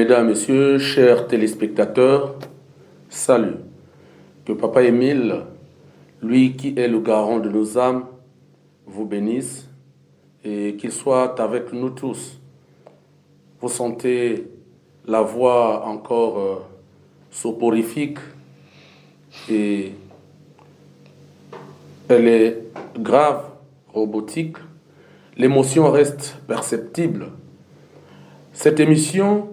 Mesdames, Messieurs, chers téléspectateurs, salut. Que Papa Émile, lui qui est le garant de nos âmes, vous bénisse et qu'il soit avec nous tous. Vous sentez la voix encore soporifique et elle est grave, robotique. L'émotion reste perceptible. Cette émission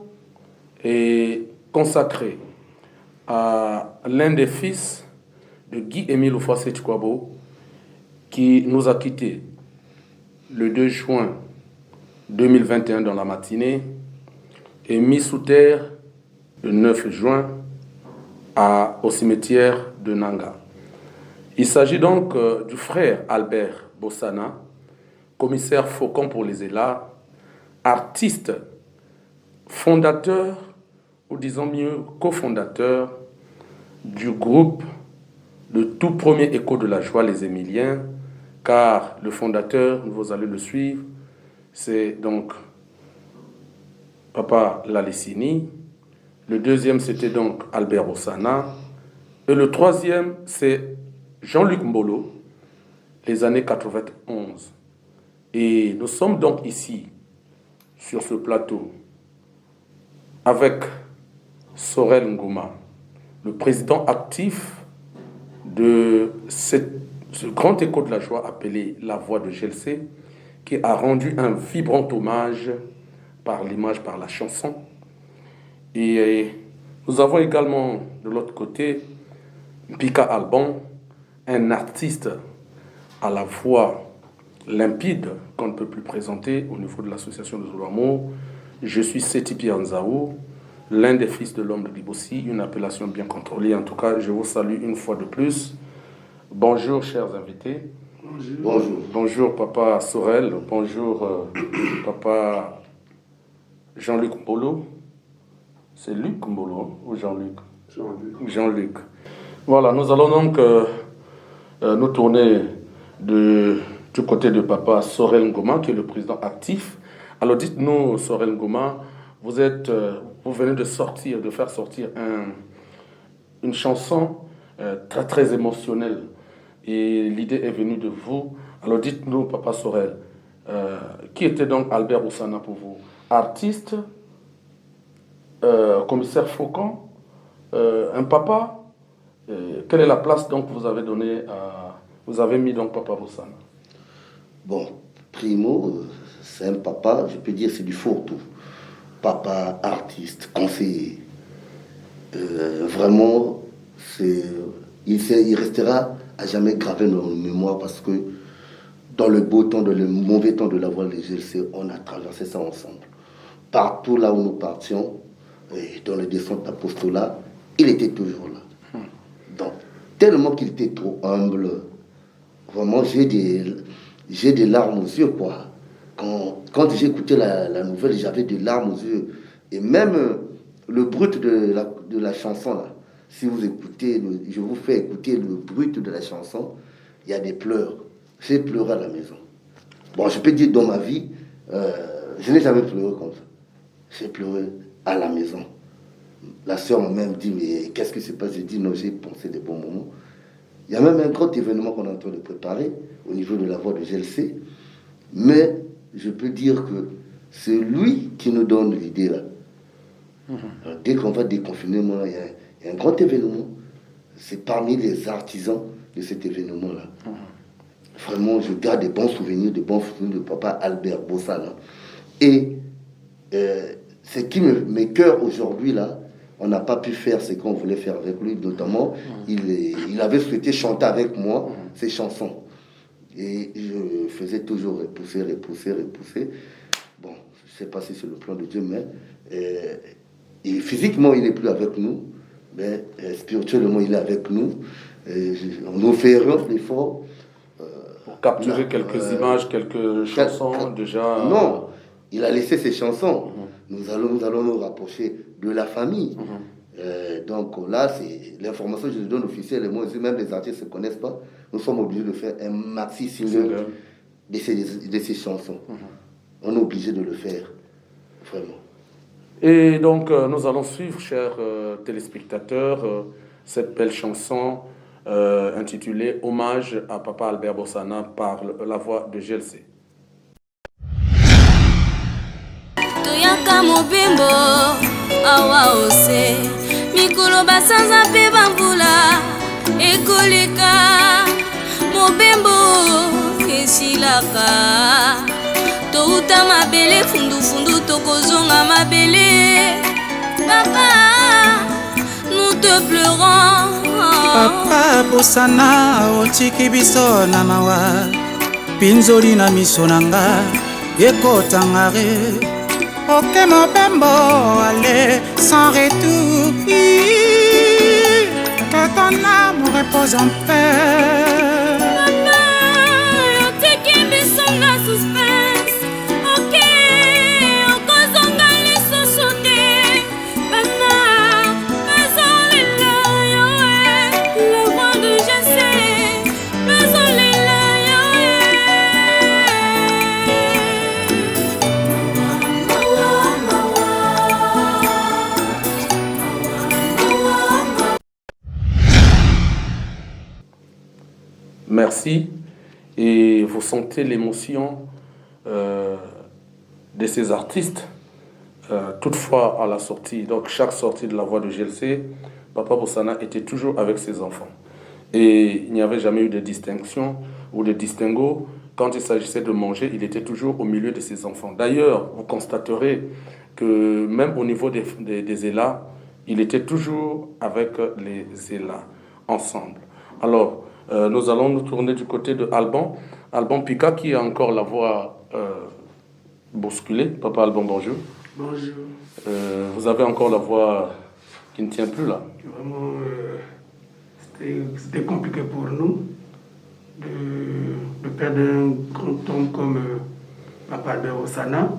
est consacrée à l'un des fils de Guy-Émile Ofoase-Tchikwabo qui nous a quittés le 2 juin 2021 dans la matinée et mis sous terre le 9 juin au cimetière de Nanga. Il s'agit donc du frère Albert Bossana, commissaire Faucon pour les ELA, artiste, fondateur, ou disons mieux cofondateur du groupe, le tout premier Écho de la Joie, les Émiliens, car le fondateur, vous allez le suivre, c'est donc Papa Lalessini. Le deuxième, c'était donc Albert Bossana. Et le troisième, c'est Jean-Luc Mbolo, les années 91. Et nous sommes donc ici, sur ce plateau, avec Sorel Ngouma, le président actif de ce grand écho de la joie appelé La Voix de GLC, qui a rendu un vibrant hommage par l'image, par la chanson. Et nous avons également de l'autre côté Pika Alban, un artiste à la voix limpide qu'on ne peut plus présenter au niveau de l'association de Zoulamou. Je suis Seti Pianzaou, l'un des fils de l'homme de Dibossi, une appellation bien contrôlée. En tout cas, je vous salue une fois de plus. Bonjour, chers invités. Bonjour. Bonjour, Papa Sorel. Bonjour, Papa Jean-Luc Mbolo. C'est Luc Mbolo ou Jean-Luc? Jean-Luc. Voilà, nous allons donc nous tourner du côté de Papa Sorel Ngouma, qui est le président actif. Alors dites-nous, Sorel Ngouma, vous venez de faire sortir une chanson très très émotionnelle. Et l'idée est venue de vous. Alors dites-nous, Papa Sorel, qui était donc Albert Bossana pour vous? Artiste, commissaire Faucon, un papa. Quelle est la place donc que vous avez donnée vous avez mis donc Papa Bossana? Bon, primo, c'est un papa, je peux dire c'est du fourre-tout. Papa, artiste, conseiller. Vraiment, il restera à jamais gravé dans nos mémoires parce que dans le beau temps, dans le mauvais temps de la voie de GLC, on a traversé ça ensemble. Partout là où nous partions, et dans les descentes d'apostolat, il était toujours là. Donc, tellement qu'il était trop humble, vraiment, j'ai des larmes aux yeux, quoi. Quand j'ai écouté la nouvelle, j'avais des larmes aux yeux. Et même le brut de la chanson, là, si vous écoutez, je vous fais écouter le brut de la chanson, il y a des pleurs. J'ai pleuré à la maison. Bon, je peux dire dans ma vie, je n'ai jamais pleuré comme ça. J'ai pleuré à la maison. La sœur m'a même dit, mais qu'est-ce qui se passe? J'ai dit, non, j'ai pensé des bons moments. Il y a même un grand événement qu'on est en train de préparer au niveau de la voie de GLC. Mais je peux dire que c'est lui qui nous donne l'idée là. Alors, dès qu'on va déconfiner, il y a un grand événement. C'est parmi les artisans de cet événement-là. Vraiment, je garde des bons souvenirs de Papa Albert Bossana. Et ce qui m'écoeure aujourd'hui là, on n'a pas pu faire ce qu'on voulait faire avec lui, notamment, il avait souhaité chanter avec moi ses chansons. Et je faisais toujours repousser. Bon, je ne sais pas si c'est le plan de Dieu, mais et physiquement, il n'est plus avec nous, mais spirituellement, il est avec nous. Nous faisons l'effort. Pour capturer quelques images, quelques chansons, déjà... Non, il a laissé ses chansons. Nous allons nous rapprocher de la famille. Donc là, c'est l'information que je donne officielle. Moi, même les artistes ne se connaissent pas. Nous sommes obligés de faire un maxi single de ces chansons. On est obligé de le faire, vraiment. Et donc, nous allons suivre, chers téléspectateurs, cette belle chanson intitulée Hommage à Papa Albert Bossana par la voix de GLC. Toyaka mobembo awa ose mikolo basanza pe bambula ekoleka mobembo esilaka touta mabele fundu tokozonga mabele papa nous te pleurons Papa Bossana otiki biso na mawa pinzoli na miso nanga ekotangare ok mobembo allez sans retour que ton âme repose en paix. Papa otiki biso na suspense ok okozonga lisusu te bana bazolela yo la voix de GLC bazolela yo Merci. Et vous sentez l'émotion de ces artistes. Toutefois, à la sortie, donc chaque sortie de la voix de GLC, Papa Bossana était toujours avec ses enfants. Et il n'y avait jamais eu de distinction ou de distinguo. Quand il s'agissait de manger, il était toujours au milieu de ses enfants. D'ailleurs, vous constaterez que même au niveau des élats, il était toujours avec les élats ensemble. Alors, nous allons nous tourner du côté de Alban Pika, qui a encore la voix bousculée. Papa Alban, bonjour. Bonjour. Vous avez encore la voix qui ne tient plus là. Vraiment, c'était compliqué pour nous de perdre un grand homme comme Papa Albert Bossana,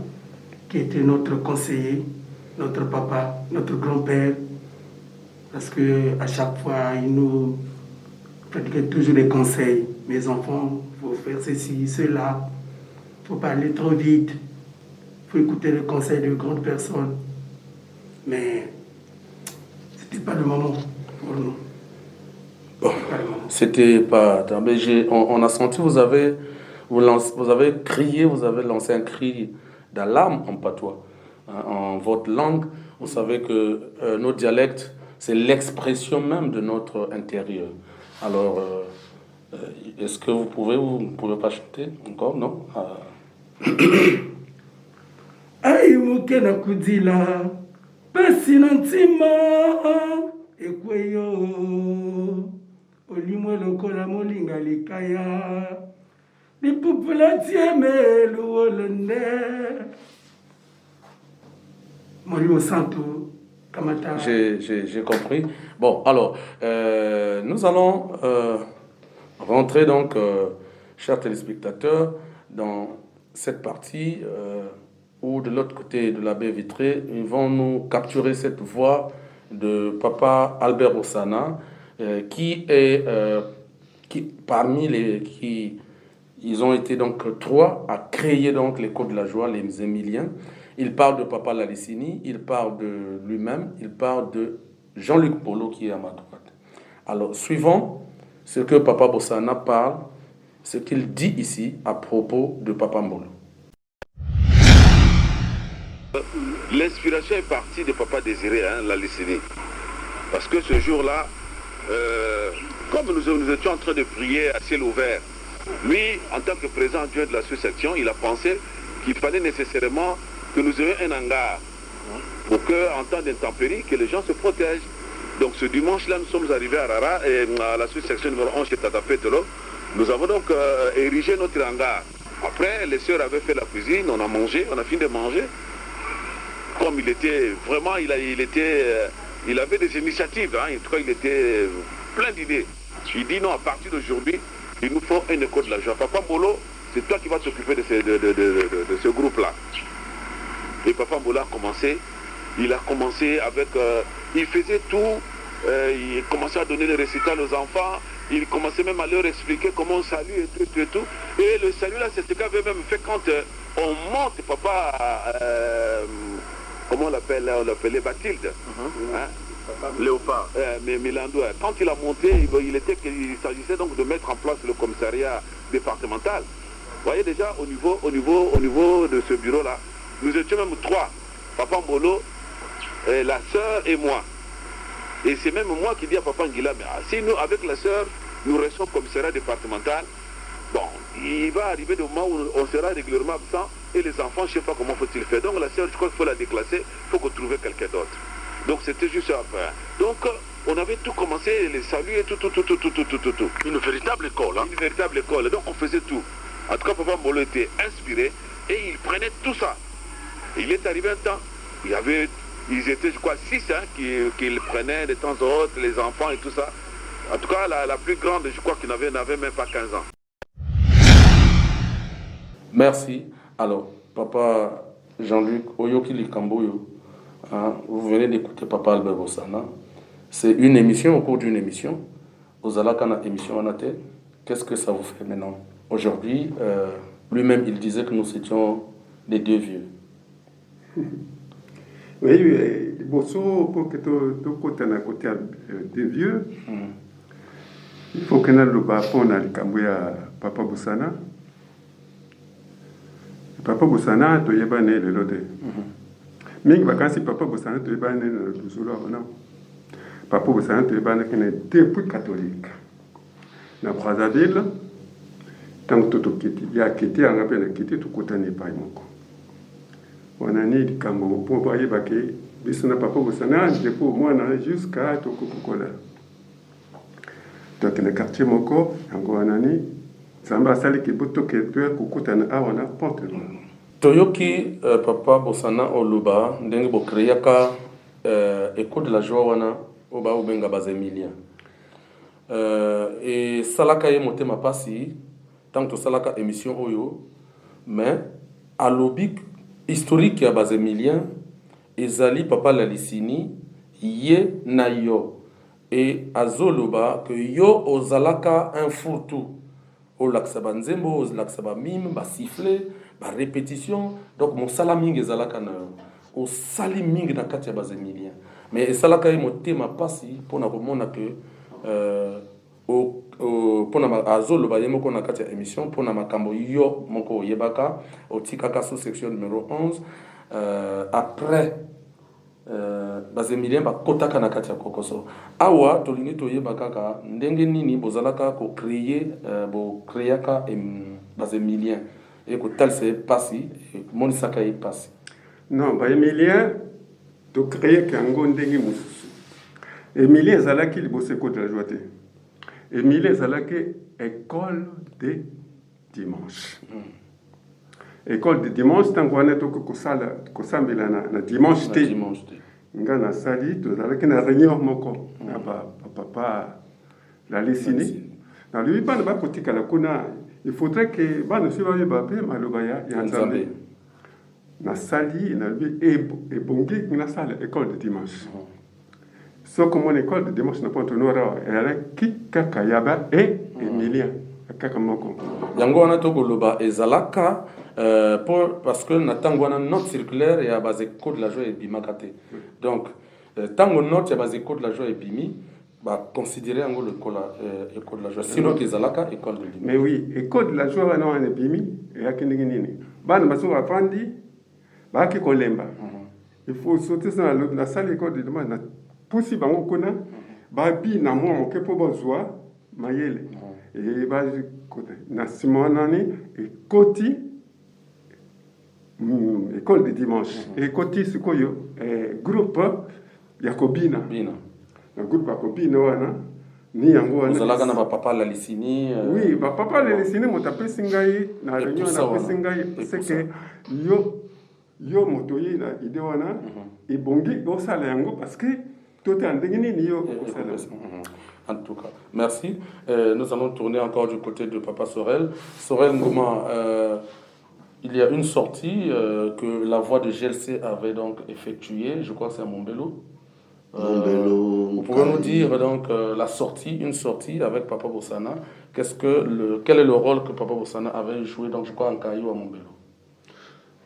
qui était notre conseiller, notre papa, notre grand-père, parce qu'à chaque fois, il nous pratiquait toujours des conseils. Mes enfants, il faut faire ceci, cela, il ne faut pas aller trop vite, il faut écouter les conseils de grandes personnes. Mais c'était pas le moment pour nous. Bon, c'était pas... Mais on a senti, vous avez crié, vous avez lancé un cri d'alarme en patois, hein, en votre langue. Vous savez que nos dialectes, c'est l'expression même de notre intérieur. Alors, est-ce que vous ne pouvez pas chanter encore, non? Aïe, mokena kudila, pasina ntima, ekweyo, olimwe lokola molinga likaya, lipupula tieme luolende, molimo santo, kamata. J'ai compris. Bon, alors, nous allons rentrer donc, chers téléspectateurs, dans cette partie où de l'autre côté de la baie vitrée, ils vont nous capturer cette voix de Papa Albert Bossana, qui ils ont été donc trois à créer donc les Côtes de la Joie, les Émiliens. Il parle de Papa Lalissini, il parle de lui-même, il parle de Jean-Luc Polo qui est à ma droite. Alors, suivons ce que Papa Bossana parle, ce qu'il dit ici à propos de Papa Mbolo. L'inspiration est partie de Papa Désiré, Lalissini. Parce que ce jour-là, comme nous étions en train de prier à ciel ouvert, lui, en tant que président adjoint de la sous-section, il a pensé qu'il fallait nécessairement que nous ayons un hangar pour qu'en temps d'intempérie, que les gens se protègent. Donc ce dimanche-là, nous sommes arrivés à Rara, et à la sous-section numéro 11 chez Tata Petelo. Nous avons donc érigé notre hangar. Après, les sœurs avaient fait la cuisine, on a mangé, on a fini de manger. Comme il était vraiment, il avait des initiatives, en tout cas il était plein d'idées. Il dit non, à partir d'aujourd'hui, il nous faut une école de la joie. Papa Mbolo, c'est toi qui vas t'occuper de ce groupe-là. Et Papa Mbolo a commencé, avec, il faisait tout, il commençait à donner les récitals aux enfants, il commençait même à leur expliquer comment on salue et tout. Et le salut là, c'est ce qu'avait même fait quand on monte, Papa comment on l'appelait Bathilde. Hein? Léopard. Mais Milando, quand il a monté, il s'agissait donc de mettre en place le commissariat départemental. Vous voyez déjà au niveau de ce bureau-là, nous étions même 3. Papa Mbolo, la sœur et moi. Et c'est même moi qui dis à Papa Nguila, mais si nous, avec la sœur, nous restons au commissariat départemental, bon, il va arriver le moment où on sera régulièrement absent et les enfants, je ne sais pas comment faut-il faire. Donc la sœur, je crois qu'il faut la déclasser, il faut qu'on trouve quelqu'un d'autre. Donc c'était juste ça. Donc on avait tout commencé, les saluts et tout. Une véritable école. Hein? Une véritable école. Donc on faisait tout. En tout cas, Papa Mbolo était inspiré et il prenait tout ça. Il est arrivé un temps, ils étaient, je crois, 6 qu'il prenait de temps en temps, les enfants et tout ça. En tout cas, la plus grande, je crois qu'il n'avait même pas 15 ans. Merci. Alors, Papa Jean-Luc Oyoki Likamboyo, vous venez d'écouter Papa Albert Bossana. C'est une émission, au cours d'une émission. Aux Alakana émission en athée. Qu'est-ce que ça vous fait maintenant? Aujourd'hui, lui-même, il disait que nous étions les 2 vieux. Oui, Bosso, pour que tu côté à côté des vieux, il faut que nous le bapons à Papa Bossana. Papa Bossana, tu es banné le lodé. Mais quand Papa Bossana, tu es banné le Bouzoula. Papa Bossana, tu es banné depuis catholique. Dans Brazzaville, tant que tu y a quitté, on appelle quitté, tu côté n'est pas mon. On a dit que pour voyer baquet, mais Papa Bossana, depuis moi jusqu'à Tokokola. Donc le quartier Moko, encore un année. Toyoki Papa Bossana Oluba ndenge bo créaka école de la joie wana oba obenga bazemilien et salaka ye motema pasi tant que salaka émission oyo mais à l'obik historique ya bazemilien ezali Papa Lalisini ye na yo et azoloba que yo ozalaka un fourre-tout au laksaba nzembo, au laksaba mime, ba siffler, ba répétition. Donc mon salaming ezalaka na au saliming na katia bazemilien. Mais esalaka e motema pasi pona komona que pona azolo ba yemo kona katia émission pona makambo yo moko yebaka au tikaka sous section numéro 11 après bazemilien bakotaka na kati ya kokoso awa tolingi toyebaka kaka ndenge nini bozalaka ko créaka bazemilien et ko talse pasi monisaka e pasi non bazemilien to créer kango ndenge mususu Emilien ezalaki liboso école de la joie te Emilien ezalaki école de dimanche école de dimanche tango wana to kosambela na dimanche te nga na sali to zalaki na réunion moko na papa la Lalisini na lui bana ba kotika la kuna il faudrait que bana suiva ba pe maloba ya nzambe na sali na lui et bongi na salle école de dimanche so comme une école de dimanche na ponto nora elle qui kakayaba et Emilien kaka moko yango wana to koloba ezalaka parce que natango wana note circulaire et à base code de la joie et bimakate donc tango note ya base code de la joie et bimi ba considérer en l'école de la joie sinon que ezalaka école de dimanche. Mais oui école de la joie wana wana bimi ya kindingi nini bana baso afandi ba ki kolemba il faut sauter ça la salle école de dimanche na pusi bango kuna ba bi na mo ke po bozwa mayele et ba na simonani et koti école de dimanche et côté ce koyo groupe Yakobina le groupe Yakobina wana ni yango wana zalaka na papa Lalisini oui papa Lalisini motape singai na réunion na singai c'est que yo motoyi na idée wana et bongi au sala yango parce que tout est en dengini ni yo au sala. En tout cas, merci. Nous allons tourner encore du côté de Papa Sorel. Sorel Ngoma, il y a une sortie que la voix de GLC avait donc effectuée, je crois que c'est à Montbello. Vous pouvez nous dire donc la sortie, une sortie avec Papa Bossana. Quel est le rôle que Papa Bossana avait joué, donc je crois en Caillou à Montbello?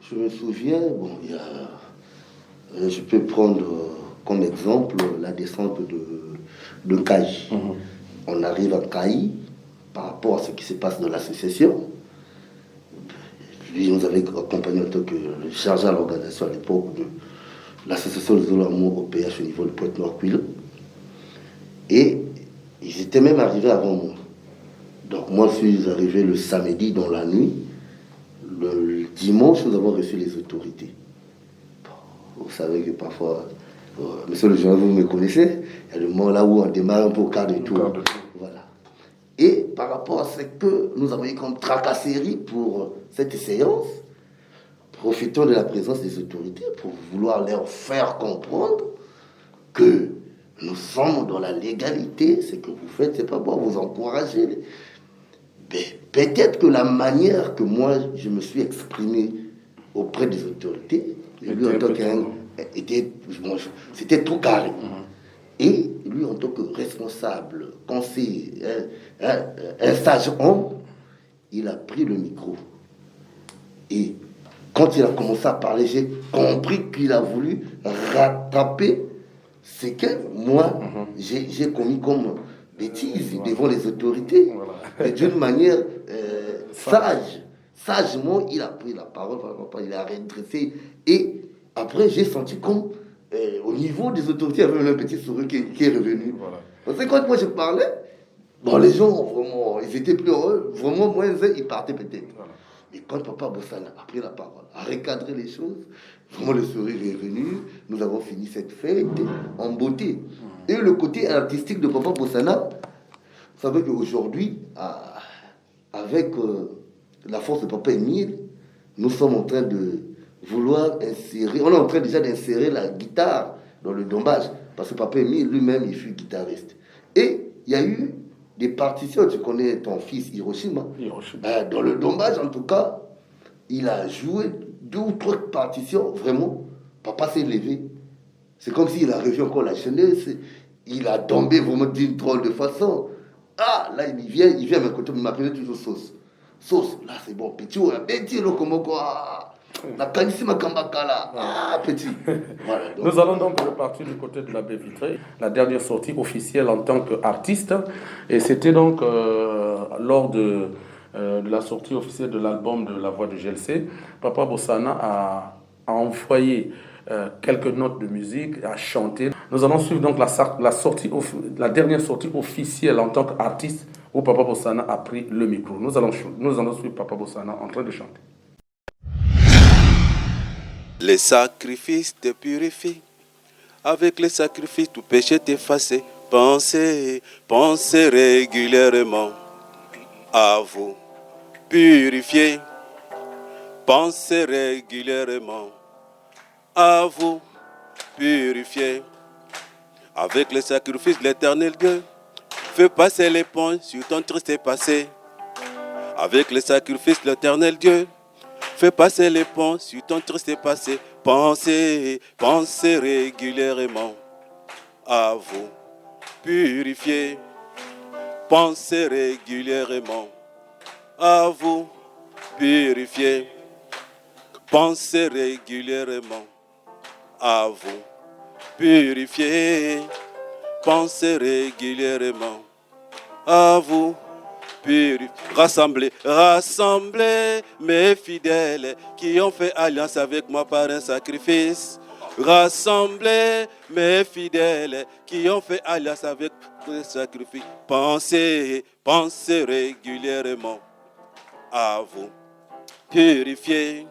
Je me souviens, bon, il y a Je peux prendre comme exemple la descente de Caï. On arrive à Caï par rapport à ce qui se passe dans l'association. Lui nous avait accompagné en tant que chargé à l'organisation à l'époque de l'association des Olamour au PH au niveau de Pointe-Noire-Quille. Et ils étaient même arrivés avant moi. Donc moi, je suis arrivé le samedi dans la nuit. Le dimanche, nous avons reçu les autorités. Bon, vous savez que parfois, monsieur le général, vous me connaissez, il y a le moment là où on démarre un peu au quart de tour. Voilà. Et par rapport à ce que nous avons eu comme tracasserie pour cette séance, profitons de la présence des autorités pour vouloir leur faire comprendre que nous sommes dans la légalité. Ce que vous faites, c'est pas bon, vous encouragez. Mais peut-être que la manière que moi je me suis exprimé auprès des autorités, lui en tant qu'un c'était tout carré. Et lui en tant que responsable, conseiller, un sage homme, il a pris le micro. Et quand il a commencé à parler, j'ai compris qu'il a voulu rattraper ce que moi j'ai commis comme bêtise devant les autorités. Et d'une manière sage. Sagement, il a pris la parole, il a redressé. Et après, j'ai senti comme au niveau des autorités, il y avait un petit sourire qui est revenu. Parce que quand moi je parlais, bon, les gens, vraiment, ils étaient plus heureux. Vraiment, moins ils partaient peut-être. Mais quand Papa Bossana a pris la parole, a recadré les choses, vraiment le sourire est venu. Nous avons fini cette fête en beauté. Et le côté artistique de Papa Bossana, vous savez qu'aujourd'hui, avec la force de Papa Émile, nous sommes en train de vouloir insérer, on est en train déjà d'insérer la guitare dans le dombage, parce que Papa Émile lui-même, il fut guitariste. Et il y a eu des partitions, tu connais ton fils Hiroshima. Dans le dombage, en tout cas, il a joué 2 ou 3 partitions, vraiment, Papa s'est levé. C'est comme s'il a revu encore la jeunesse, il a tombé vraiment d'une drôle de façon. Ah, là, il vient à mes côtés, il m'appelait toujours Sauce. Sauce, là, c'est bon, petit, comment quoi. La canissima kambakala. Ah, petit. Voilà, donc. Nous allons donc repartir du côté de la baie vitrée. La dernière sortie officielle en tant qu'artiste. Et c'était donc lors de la sortie officielle de l'album de La Voix de GLC. Papa Bossana a envoyé quelques notes de musique, a chanté. Nous allons suivre donc la dernière sortie officielle en tant qu'artiste où Papa Bossana a pris le micro. Nous allons suivre Papa Bossana en train de chanter. Les sacrifices te purifient. Avec les sacrifices, tout péché t'efface. Pensez régulièrement à vous purifier. Pensez régulièrement à vous purifier. Avec les sacrifices, l'Éternel Dieu fait passer l'éponge sur ton triste passé. Avec les sacrifices, l'Éternel Dieu fait passer l'éponge sur ton triste passé. Pensez régulièrement à vous purifier. Pensez régulièrement à vous purifier. Pensez régulièrement à vous purifier. Pensez régulièrement à vous purifier. Rassemblez mes fidèles qui ont fait alliance avec moi par un sacrifice. Rassemblez mes fidèles qui ont fait alliance avec un sacrifice. Pensez régulièrement à vous purifier.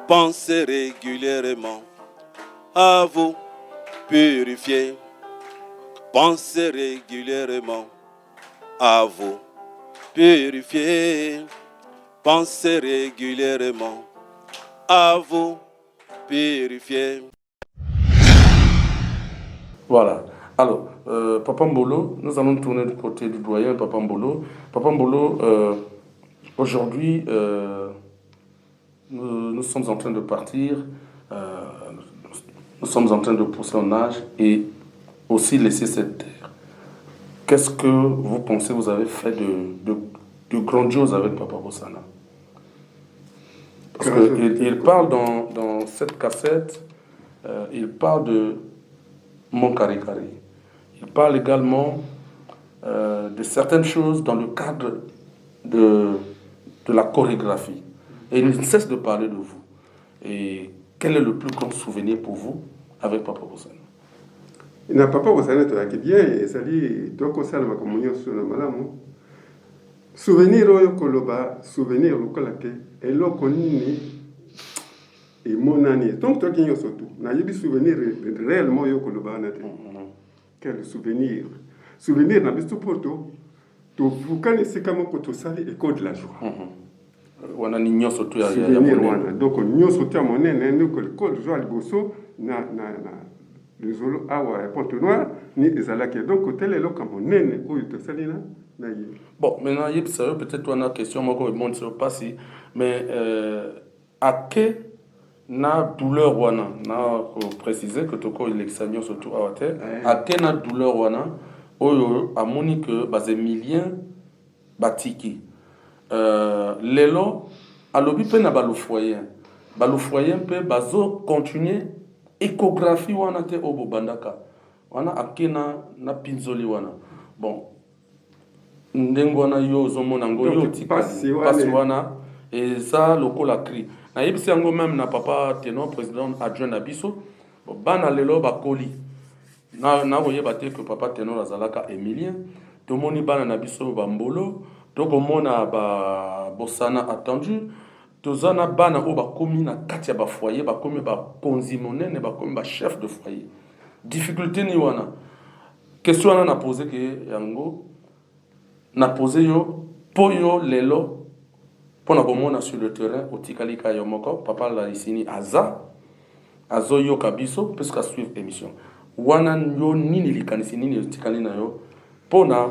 Pensez régulièrement à vous purifier. Pensez régulièrement à vous purifier. Pensez régulièrement à vous purifier. Voilà. Alors, Papa Mbolo, nous allons tourner du côté du doyen Papa Mbolo. Papa Mbolo, aujourd'hui, nous sommes en train de partir. Nous sommes en train de pousser en âge et aussi laisser cette terre. Qu'est-ce que vous pensez vous avez fait de grandiose avec Papa Bossana? Parce qu'il parle dans cette cassette il parle de Mon Carré Carré. Il parle également de certaines choses dans le cadre de la chorégraphie. Et il ne cesse de parler de vous. Et quel est le plus grand souvenir pour vous avec Papa Bosana? Na Papa Bosana tozalaki bien ezali tokosala makambo nyonso na malamu. Souvenir oyo koloba souvenir lokola te eloko nini emonani donc toki nyonso tu nayebi souvenir réellement oyo koloba wana te. Quel souvenir na biso poto tofukani esika moko tosali école de la joie. Wana ni nyonso tu ya monene. Donc nyonso tu ya monene ndeko école de joie liboso na lezolo awa ya Pointe Noire ni ezalaki. Donc hotel eloko monene oyo tosali na bon, maintenant, peut-être on a une question, moi, je ne sais pas si, mais à quelle douleur wana, na préciser que tu as l'examen surtout à Water, à quelle douleur wana, oyo a moni que bas Emilien batiki, lelo, à l'obi pe na balofoyen pe bazo continuer échographie wana te obo bandaka, wana a na pinzoli wana, bon. Ndengwana yo zomona ngo yo pasi wana eza lokola cri na yebisi yango même na papa ténor président adjoint na biso bana lelo bakoli na koyeba te que papa ténor azalaka Emilien tomoni bana na biso bambolo tokomona ba Bosana attendu tozana bana o bakomi na kati ya ba foyer bakomi ba konzi monene bakomi ba chef de foyer difficulté ni wana question wana na poser que yango na posé yo poyo lelo pona komona sur le terrain otikalika yo moko papa la isini azo yo kabiso parce que suivre émission wana yo nini likanisi nini otikali na yo pona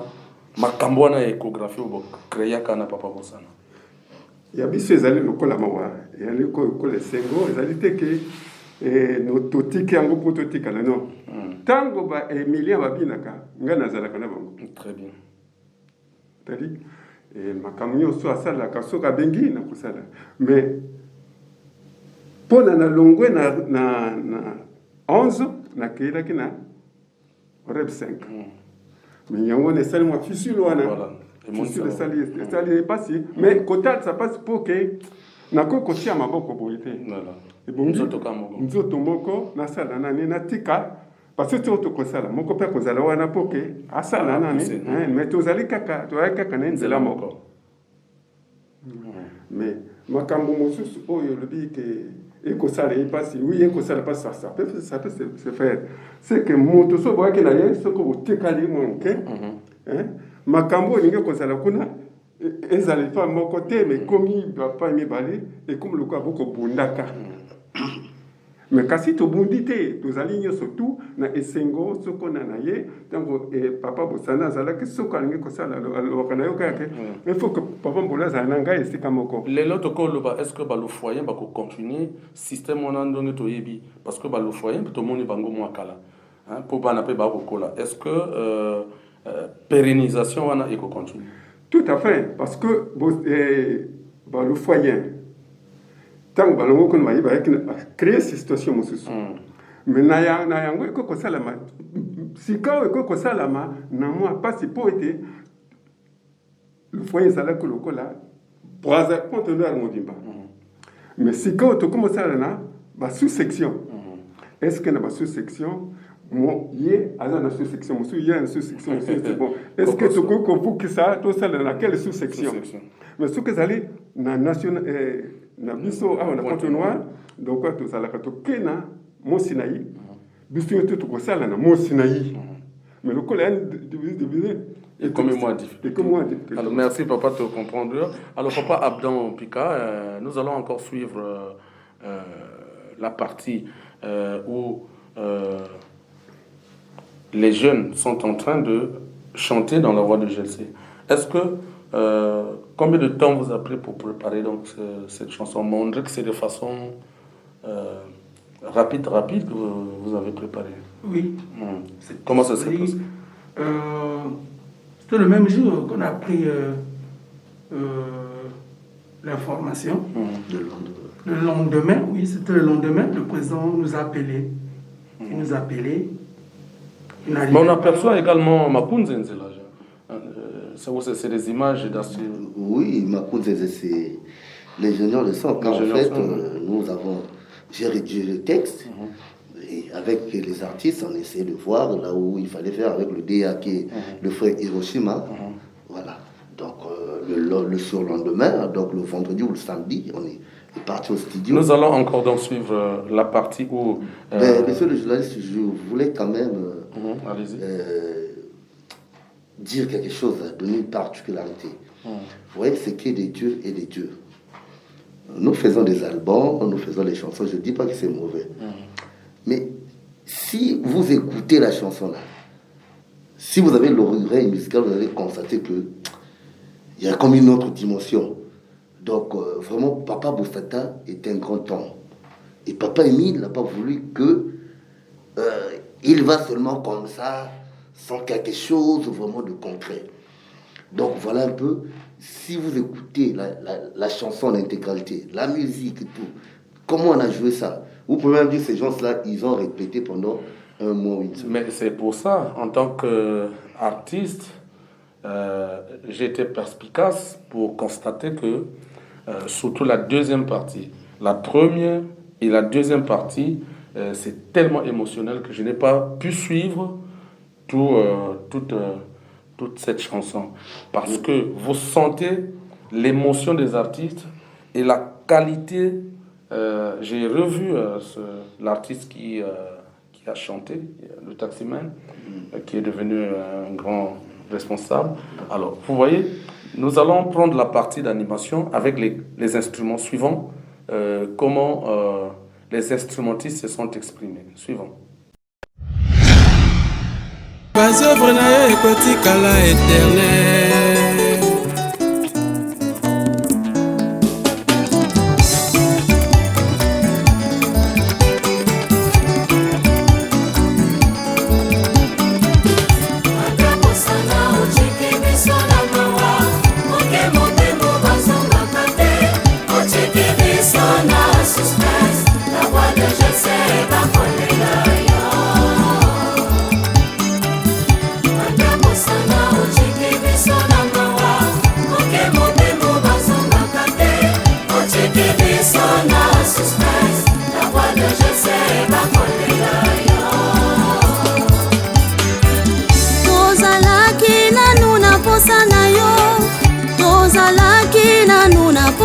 makambo wana ya échographie obo créer kana Papa Bosana ya biso ezali lokola mawa ya lokola sengo ezali te ke no totiki yango po totikala non tango ba Emilien babinaka nga nazalaka na bango très bien. C'est-à-dire, makambo nyonso asalaka soki abengi na kosala mais mpona na longwe na 11 nakeyelaki na rep 5 mais yango na esali mwa fissule wana fissule esali epasi mais kotalisa mpasi mpo ke nakoki kotia maboko boye te ebongi nzoto moko nasala nani natika parce que tu kosala moko pe kozala wana poke asala nani mais tozali kaka na nzela moko mais makambo mosusu oyo lobi ke ekosala epasi oui ekosala pas ça peut se faire c'est que moto so boyaki na ye soko otikali monke makambo olingi kozala kuna ezali pa moko te mais komi papa mibale ekomi lokola bokobundaka mais kasi tobundi te tozali nyonso tu na esengo soko na ye tango Papa Bosana azalaki soko alingi kosala alobaka na yo kaka il faut que Papa Mbola azala na ngai esika moko lelo tokoloba est ce que balofoyen bakocontinue système wana ndonge toyebi parce que balofoyen tomoni bango mwa kala mpo bana mpe bakokola est ce que pérennisation wana ekocontinue tout à fait parce que balofoyen tango balongo kono mayiba yaki créer cette situation mosusu mais na yango eko kosalama sika eko kosalama na mwa pasi po ete le foyer ezalaki lokola braza Pointe Noire mobimba mais sika oyo tokomosala na basous-section est ce que na basous-section ye aza na sous-section mosusu ye na sous-section c'est bon est ce que tokoki kobukisa tosala na quelle sous-section mais soki ezali na national na biso awa na Pointe Noire donc tozalaka tokena Mont Sinaï biso yote tokosala na Mont Sinaï mais lokola divisé et comme moi difficile. Alors merci papa de comprendre. Alors papa Abdan Pika, nous allons encore suivre la partie où les jeunes sont en train de chanter dans la voix de GLC. Est-ce que combien de temps vous avez pris pour préparer donc cette chanson? On dirait que c'est de façon rapide que vous avez préparé. Oui. Comment ça s'est passé? C'était le même jour qu'on a pris l'information. Le lendemain. Le lendemain, oui, c'était le lendemain. Le président nous a appelés Il nous appelait. Mais on aperçoit également Makunzenze là. C'est des images d'archives. Oui, Makunzenze, c'est l'ingénieur de son. Car en fait, j'ai rédigé le texte. Et avec les artistes, on essayait de voir là où il fallait faire avec le DA qui est le frère Hiroshima. Voilà. Donc le surlendemain, donc le vendredi ou le samedi, on est parti au studio. Nous allons encore donc suivre la partie où... Monsieur le journaliste, je voulais quand même dire quelque chose, donner une particularité. Vous voyez, c'est qu'il y a des dieux et des dieux. Nous faisons des albums, nous faisons des chansons, je ne dis pas que c'est mauvais. Mais si vous écoutez la chanson là, si vous avez l'oreille musicale, vous allez constater que il y a comme une autre dimension. Donc vraiment, Papa Boussata est un grand homme. Et Papa Émile n'a pas voulu que il va seulement comme ça, sans quelque chose vraiment de concret. Donc voilà un peu, si vous écoutez la chanson en intégralité, la musique et tout, comment on a joué ça? Vous pouvez même dire que ces gens-là, ils ont répété pendant un mois ou une semaine. Mais c'est pour ça, en tant qu'artiste, j'étais perspicace pour constater que, surtout la deuxième partie, la première et la deuxième partie, c'est tellement émotionnel que je n'ai pas pu suivre toute cette chanson. Parce que vous sentez l'émotion des artistes et la qualité. J'ai revu l'artiste qui a chanté, le taximan, qui est devenu un grand responsable. Alors, vous voyez, nous allons prendre la partie d'animation avec les instruments suivants, comment les instrumentistes se sont exprimés. Suivant.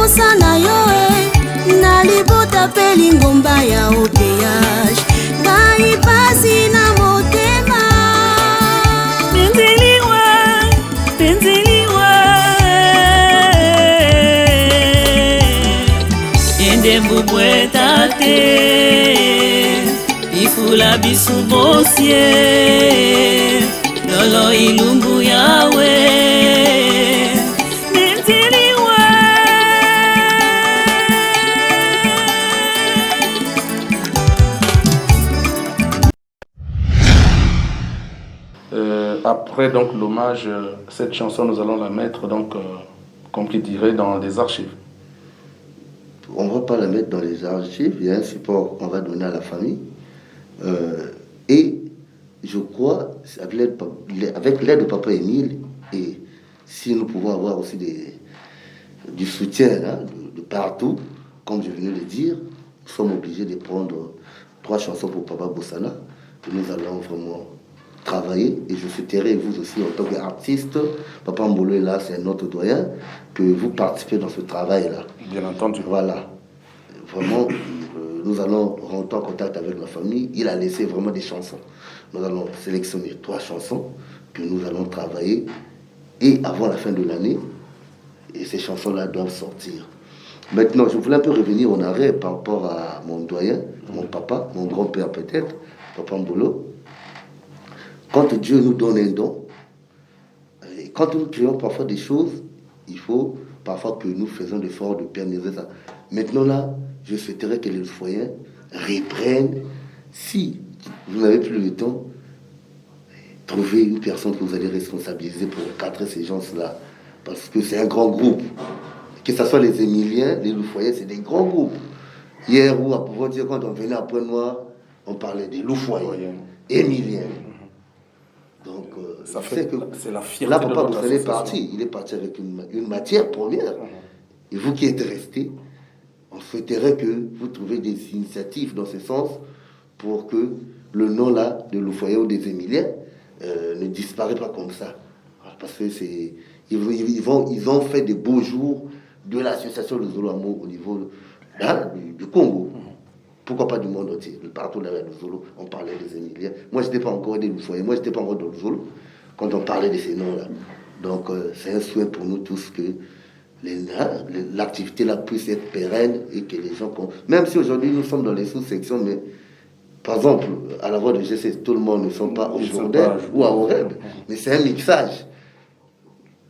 Sana yo na libota pe lingomba ya OPH ngai pasi na motema penzeliwa ende mbubweta te ifula bisu bosie lolo ilumbu yawe. Après donc l'hommage, cette chanson, nous allons la mettre donc, comme qui dirait, dans des archives. On ne va pas la mettre dans les archives, il y a un support qu'on va donner à la famille. Et je crois, avec l'aide de Papa Émile, et si nous pouvons avoir aussi du soutien là, de partout, comme je venais de le dire, nous sommes obligés de prendre 3 chansons pour Papa Boussana, que nous allons vraiment travailler, et je souhaiterais vous aussi en tant qu'artiste, Papa Mbolo est là, c'est un autre doyen, que vous participez dans ce travail-là. Bien entendu. Voilà. Vraiment, nous allons rentrer en contact avec la famille. Il a laissé vraiment des chansons. Nous allons sélectionner 3 chansons que nous allons travailler, et avant la fin de l'année, et ces chansons-là doivent sortir. Maintenant, je voulais un peu revenir en arrêt par rapport à mon doyen, mon papa, mon grand-père peut-être, Papa Mbolo. Quand Dieu nous donne un don, et quand nous créons parfois des choses, il faut parfois que nous faisons l'effort de pérenniser ça. Maintenant là, je souhaiterais que les foyers reprennent. Si vous n'avez plus le temps, trouvez une personne que vous allez responsabiliser pour cadrer ces gens-là. Parce que c'est un grand groupe. Que ce soit les Émiliens, les foyers, c'est des grands groupes. Hier, ou à pouvoir dire, quand on venait après Noir, on parlait des loufoyens, émiliens. Donc, ça fait que c'est la fierté. Là, Papa Bossana est parti. Il est parti avec une matière première. Et vous qui êtes restés, on souhaiterait que vous trouviez des initiatives dans ce sens pour que le nom là de Loufoyen ou des Émiliens ne disparaît pas comme ça. Parce que ils ont fait des beaux jours de l'association de Zolo Amour au niveau du Congo. Pourquoi pas du monde entier? Partout là, de Zolo, on parlait des Émiliens. Moi, je n'étais pas encore des Loufoyens. Moi, je n'étais pas encore dans le Zolo quand on parlait de ces noms-là. Donc, c'est un souhait pour nous tous que l'activité là puisse être pérenne et que les gens... Même si aujourd'hui, nous sommes dans les sous-sections, mais par exemple, à la voix de GC, tout le monde ne sont pas au Jourdain ou à Horeb, mais c'est un mixage.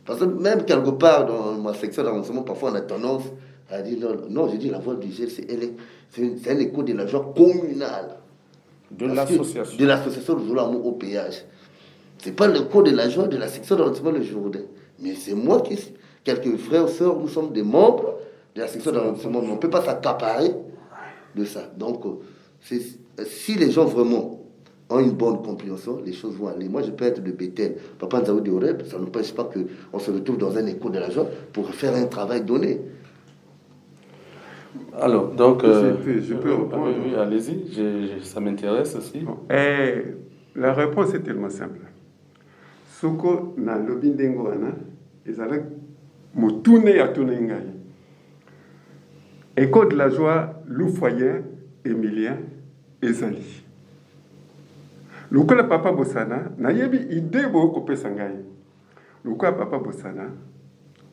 Parce que même quelque part dans ma section d'arrondissement, parfois on a tendance à dire non, je dis la voix du GC, c'est un écho de la joie communale. De l'association. De l'association de Zolo Amour au péage. C'est pas l'écho de la joie de la section d'arrondissement de Jourdain, mais c'est moi qui... Quelques frères et sœurs, nous sommes des membres de la section d'arrondissement, mais on ne peut pas s'accaparer de ça. Donc, si les gens vraiment ont une bonne compréhension, les choses vont aller. Moi, je peux être de Bethel, Papa Nzaou de Horeb, ça n'empêche pas qu'on se retrouve dans un écho de la joie pour faire un travail donné. Alors, donc... je peux répondre. Oui, allez-y, ça m'intéresse aussi. Et la réponse est tellement simple. Soko na lobi ndengo wana, ezalaki Moutune ya Tunengai. École de la joie, Loufoyen, Émilien, Ezali. Lokola Papa Bossana, na yebi idée bo kopé sangai. Lokola Papa Bossana,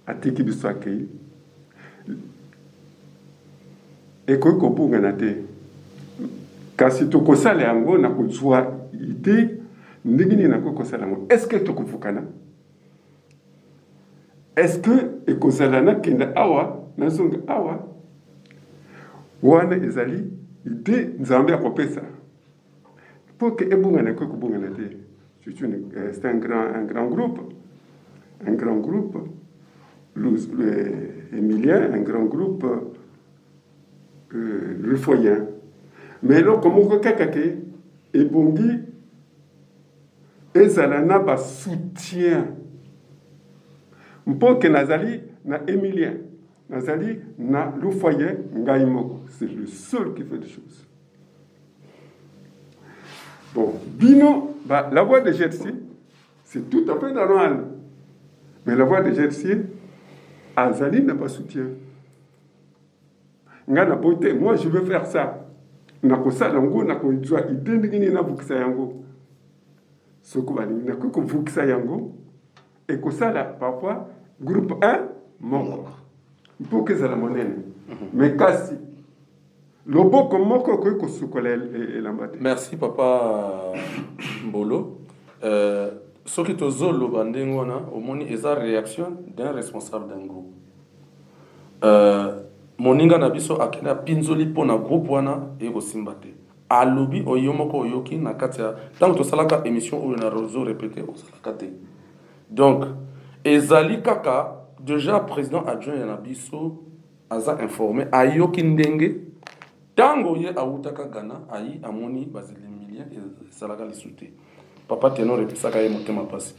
atiki biso akei. Eko ko bunga na te. Kasi to kosala yango na kozwa idée ndingini na ko kosala yango. Est-ce que to kufukana? Est-ce que ekozalana kenda awa nazonga awa wana ezali ide nzambe akopesa pour que ebungana ko kubungana te c'est un grand groupe Émilien, un grand groupe Loufoyen, mais là comme on kakake ebongi ezalana ba soutien Mpoke nazali na Émilien, nazali na Loufoyen Ngaimoko. C'est le seul qui fait des choses. Bon, Bino, la voix de Jetsi, c'est tout à fait normal. Mais la voix de Jetsi, Azali n'a pas soutien. Nga na beauté, moi je veux faire ça. Nakosa lango, nakoizwa idée ngini na vukisa yango. Soko bali, nakoko vukisa yango. Et que ça, là, parfois, groupe 1, moko. Pour que ça la monnaie. Mais kasi, le beau comme moko, que ce qu'on est l'ambaté. Merci, Papa Mbolo. Ce qui te zole le banding, au moins, c'est la réaction d'un responsable d'un groupe. Moninga nabiso akina pinzoli pona groupe wana et au simbate. A lobby oyomoko oyoki na katia. Tant que tu salaka émission ou na rozo répété au salakate. Donc, ezali kaka déjà président adjoint ya nabiso aza informé ayoki ndenge tango ye awutaka Ghana ayi amoni bazili Émilien et salaka lisute. Papa Ténor repesaka ye motema pasi.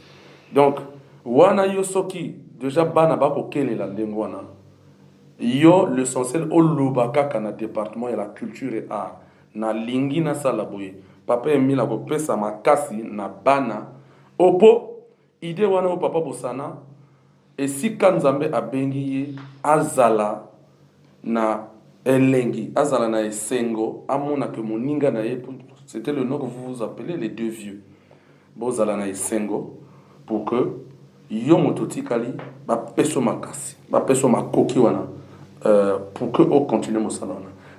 Donc, wana yo soki déjà bana bako kelela ndengo wana. Yo l'essentiel au lobaka kana département de la culture et art na lingi na salaboye. Papa Emile ko pesa makasi na bana opo idée wana o Papa Bossana et si Kanzambe abengi ye azala na elengi azala na esengo amona que moninga na ye, c'était le nom que vous vous appelez les deux vieux bozala na esengo pour que yo mototikali ba peso makasi ba peso makoki wana pour que on continue mon salon.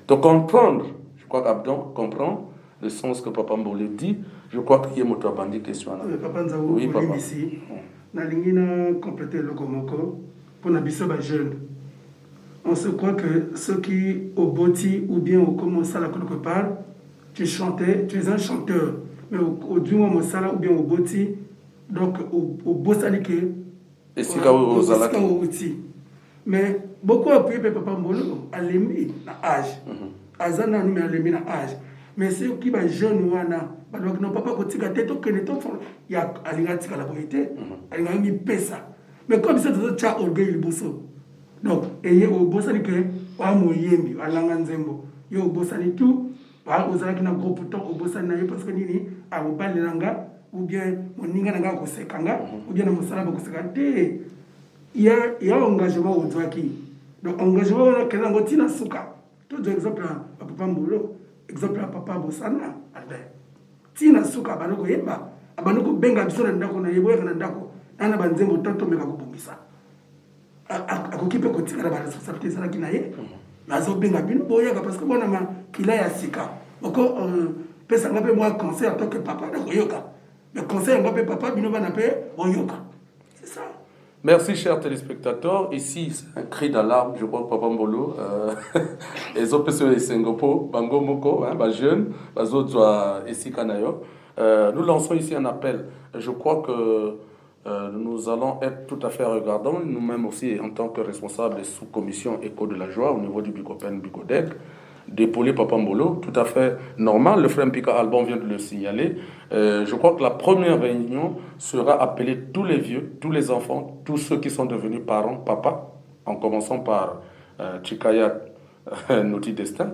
Donc comprendre, je crois qu'Abdon comprend le sens que Papa Mbole dit. Je crois qu'il y a moto abandi question là. Papa Nzaou, oui, papa. Ici, na lingina compléter le komoko pour na biso ba jeune. On se croit que ceux qui au boti ou bien au commence à la quelque part, tu chantais, tu es un chanteur, mais au du moment sala ou bien au boti, donc au bosalike. Et si ka au zalaki. Mais beaucoup appuyé Papa Mbolo à l'émi na âge. Azana nous mais à l'émi na âge. mais c'est qui va jeune wana donc non papa kotika te to kene to ya alinga tika la boité alinga mi pesa mais comme ça tout ça orgueil liboso donc et au bosani que wa moyembi alanga nzembo yo bosani tout wa ozalaki na groupe to au bosani na yo parce que nini a obali nanga ou bien moninga nanga ko sekanga ou bien na musala ko sekante il y a engagement au doaki donc engagement on a que na ngotina suka tout exemple à papa Mbolo exemple à papa Bosana Albert tina suka banoko yeba abanoko benga biso na ndako na yebo na ndako ana banzembo tanto meka kubungisa akokipe kotikala ba responsabilité sana kinaye nazo benga bino boyaka parce que bona ma kila ya sika oko pesa ngape moi conseil en tant que papa na koyoka mais conseil ngape papa bino bana pe boyoka c'est ça. Merci, chers téléspectateurs. Ici, c'est un cri d'alarme, je crois, Papa Mbolo. Les autres personnes de Singapour, Bango Moko, les jeunes, les autres ici, Kanayo. Nous lançons ici un appel. Je crois que nous allons être tout à fait regardants, nous-mêmes aussi, en tant que responsables des sous-commissions Éco de la Joie, au niveau du Bicopen Bicodec, d'épauler Papa Mbolo, tout à fait normal. Le frère Mpika Alban vient de le signaler. Je crois que la première réunion sera appeler tous les vieux, tous les enfants, tous ceux qui sont devenus parents, papa, en commençant par Chikaya Noti Destin,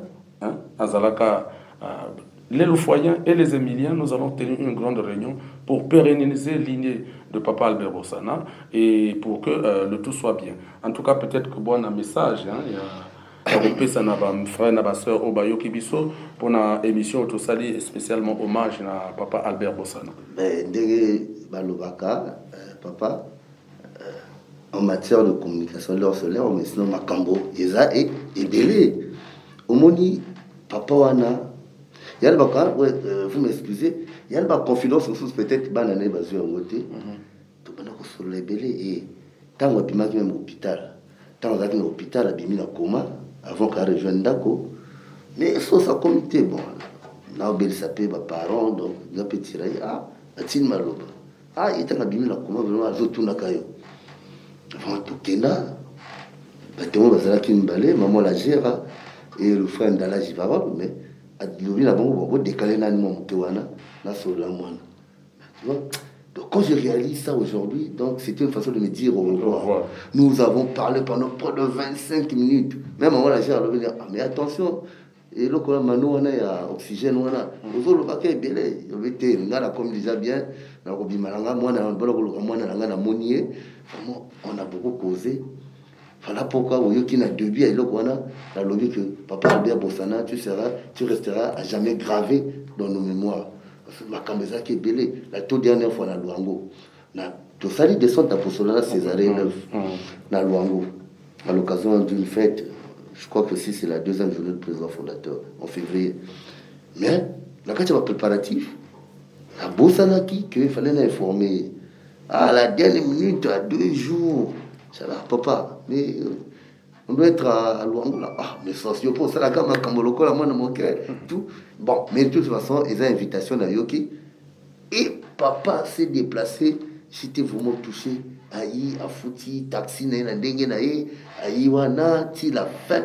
Azalaka, les Loufoyens et les Émiliens. Nous allons tenir une grande réunion pour pérenniser l'idée de Papa Albert Bossana et pour que le tout soit bien. En tout cas, peut-être que bon, un message, il y a ça na ba frère na ba sœur Obayo Kibiso pour na émission tout ça spécialement hommage na Papa Albert Bossana. Ben ndenge balobaka papa en matière de communication leur solaire mais sinon makambo eza et belé omoni papa wana yal baka vous m'excusez yal ba confidence sous peut-être banane bazu ngote to bana ko sur les belé et tango bimaki même hôpital tango zaki na hôpital abimi na coma avant qu'à rejoindre Dako, mais sur sa comité, bon, là, on s'appelle mes parents, donc, il a pu tirer, Atin Maloba. Il était abîmé là, comment vraiment, Zotou Nakayo. Avant tout, Kena, Batéon Bazalaki Mbale, maman la gère, et le frère Ndala Jivara, mais, à Diovi, là, bon, décalé dans le monde, là, sur la moine. Tu vois? Donc, quand je réalise ça aujourd'hui, donc c'était une façon de me dire au revoir. Nous avons parlé pendant près de 25 minutes. Même à moi, la gère, elle dire, mais attention, et là, quand on a oxygène, on a, aux autres, le est belé. Il y a comme déjà bien, on a beaucoup causé. Voilà pourquoi, au lieu qu'il y a deux biais, on a la lobby que Papa Albert Bossana, tu resteras à jamais gravé dans nos mémoires. Ma camisa qui est belé, la toute dernière fois dans Luango. Tu salis descendre à Possolana Césarée 9 dans Luango, à l'occasion d'une fête. Je crois que c'est la deuxième journée du président fondateur, en février. Mais, la carte préparatif, la Bossana qui qu'il fallait l'informer. À la dernière minute, à 2 jours, ça va, papa, mais on doit être à Luango là. Mais sans si on pense à la gamme à Kamboloko, la main dans mon cœur, tout. Bon, mais de toute façon, ils ont invitation à Yoki. Et papa s'est déplacé, j'étais vraiment touché. Aïe, à Fouti, taxi, na dengue, aïe, wana, ti la fin.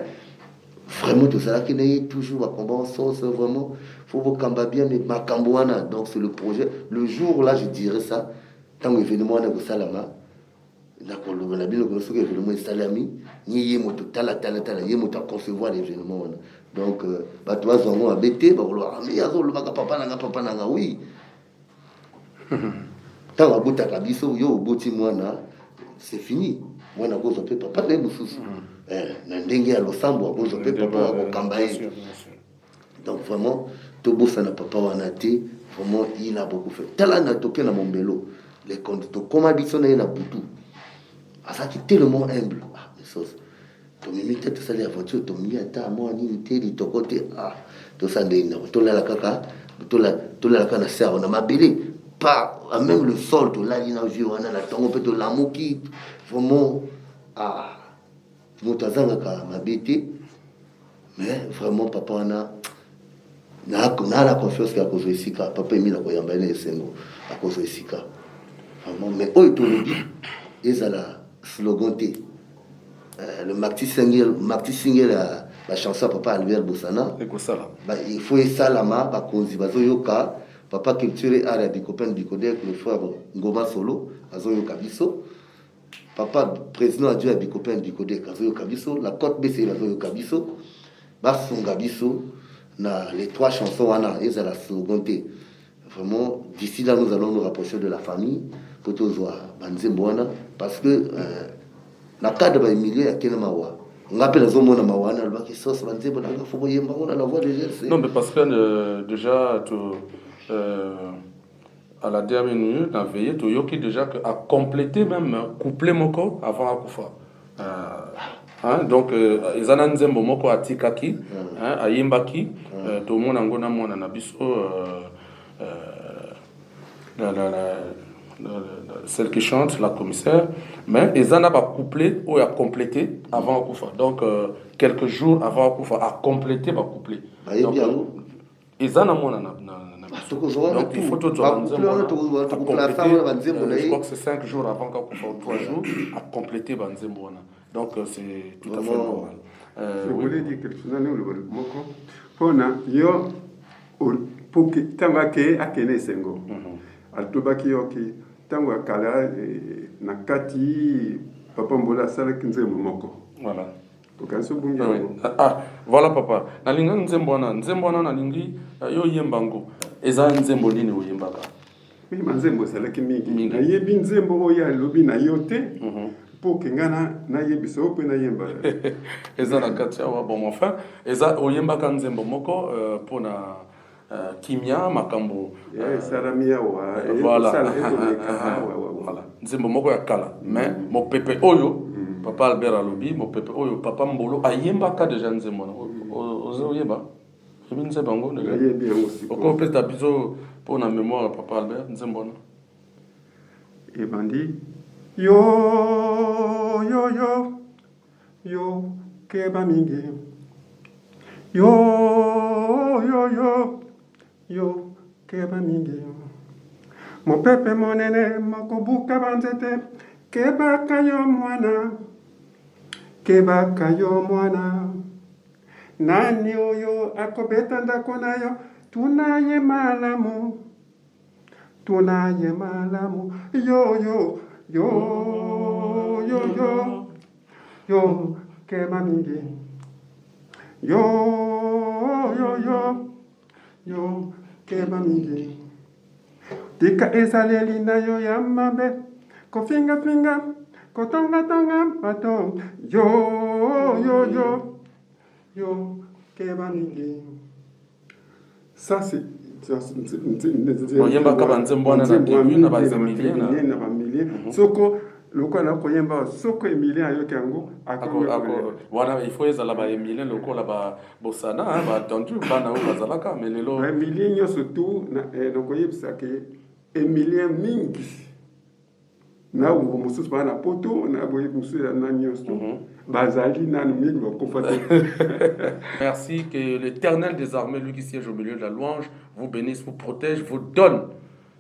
Vraiment, tout ça, qui n'est toujours à combat en sauce, vraiment. Faut vous combattre bien, mais ma cambouana. Donc, c'est le projet. Le jour là, je dirais ça, tant que l'événement est au Salama, d'accord, la bien, le événement est Salami, ni moto, tala, y moto à concevoir l'événement. Donc, tu vas en embêter, mais il y a papa nanga, oui. Tant que tu as biso, yo, boti moana, c'est fini. Moi, je ne peux pas parler de soucis. N'endengue à l'osambo, je ne peux pas cambayer. Donc, vraiment, Tobo Sana Papa Wanate, vraiment, il a beaucoup fait. Tala n'a toqué dans mon vélo. Les conducteurs, comme habitué, il y a beaucoup. Ça qui est tellement humble. Mais ça, tu me mets tout ça, la voiture, tu me mets à moi, tu de ton côté. Tout ça, tu l'as la caca, tu l'as la canne à serre, on a ma belle. Pas, même le sol, tu l'as dit, on a la tongue, on peut te la moquer. Vraiment, ma bête. Mais vraiment, papa, on a la confiance qu'à cause de Sika. Papa, il a mis la coyambane et Sengo à cause de Sika. Vraiment, mais eux, ils le dit, ils ont la slogan. Le Marty Single, la chanson à papa Albert Bossana. Bah, il faut salama ba konzi bazoyoka papa culture art ya copain Bicodec le frère Ngoma Solo azoyoka biso. Papa président adjoint à copain Bicodec azoyoka biso, la côte BC azoyoka biso. Basunga biso na les 3 chansons wana et la seconde. Vraiment d'ici là nous allons nous rapprocher de la famille pour tous voir banzembo wana parce que na cadre ba milieu ya kena mawa. On appelle les hommes mawana le baki sauce banzembo na faut yemba on a la voix de GLC. Non mais parce que déjà à la dernière minute on a veillé to yoki déjà que à compléter même coupler moko avant akufa. Hein, donc ezana nzembo moko atikaki hein ayimbaki to mona ngona mona na biso celle qui chante la commissaire mais ezana pas couplé ou à compléter avant akufa donc quelques jours avant akufa à compléter pas couplé donc ezana mona na donc il faut tout je crois que c'est 5 jours avant akufa ou 3 jours à compléter banzembo wana. Donc c'est tout à fait normal. Je voulais dire quelque chose. Yo pour que tangake akene sengo. Altobaki yoki tango akala nakati papa mbola sala kinzembo moko. Voilà. Ah voilà papa. Na linga nzembo na lingi yo yembango. Eza nzembo nini o yembaka? Oui manzembo sala kingi. Na yebi nzembo oya lobi na yote. Pour que ngana na yebiso pe na yemba eza na katia wa bon enfin eza oyemba kanzembo moko pona kimia makambo salamia wa voilà voilà nzembo moko ya kala mais mo pepe oyo papa Albert alobi mo pepe oyo papa Mbolo ayemba ka déjà nzembo ozo yeba yebi nzembo ngo déjà yebi aussi oko peta biso pona mémoire papa Albert nzembo et bandi yo keba mingi yo keba mingi mopepe monene makobuka banzete keba kayo mwana nani oyo akobeta ndako nayo tunaye malamu yo keba mingi yo keba mingi tika ezaleli na yo ya mabe kofinga kotonga bato yo keba mingi. Ça c'est oyemba ka banzembo na début na bazemilien soko lokola koyemba soko emilien ayoki yango wana il faut ezala ba emilien lokola ba bosana ba attendu bana o bazalaka mais lelo emilien nyonso tu na koyebisa ke emilien mingi na wo mosusu bana poto na boye mosusu na nyonso bazali nanu mingi bakofa. Merci, que l'Éternel des armées, lui qui siège au milieu de la louange, vous bénisse, vous protège, vous donne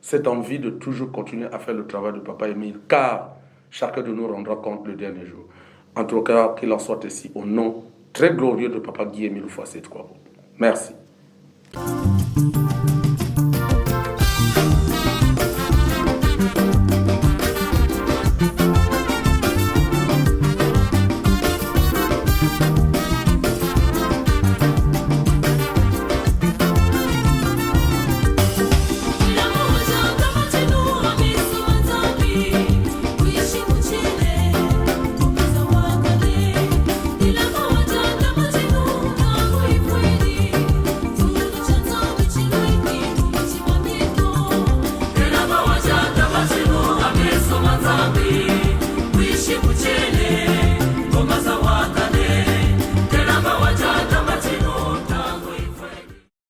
cette envie de toujours continuer à faire le travail de Papa Émile, car chacun de nous rendra compte le dernier jour. En tout cas, qu'il en soit ainsi, au nom très glorieux de Papa Guy Émile Foisset. Merci.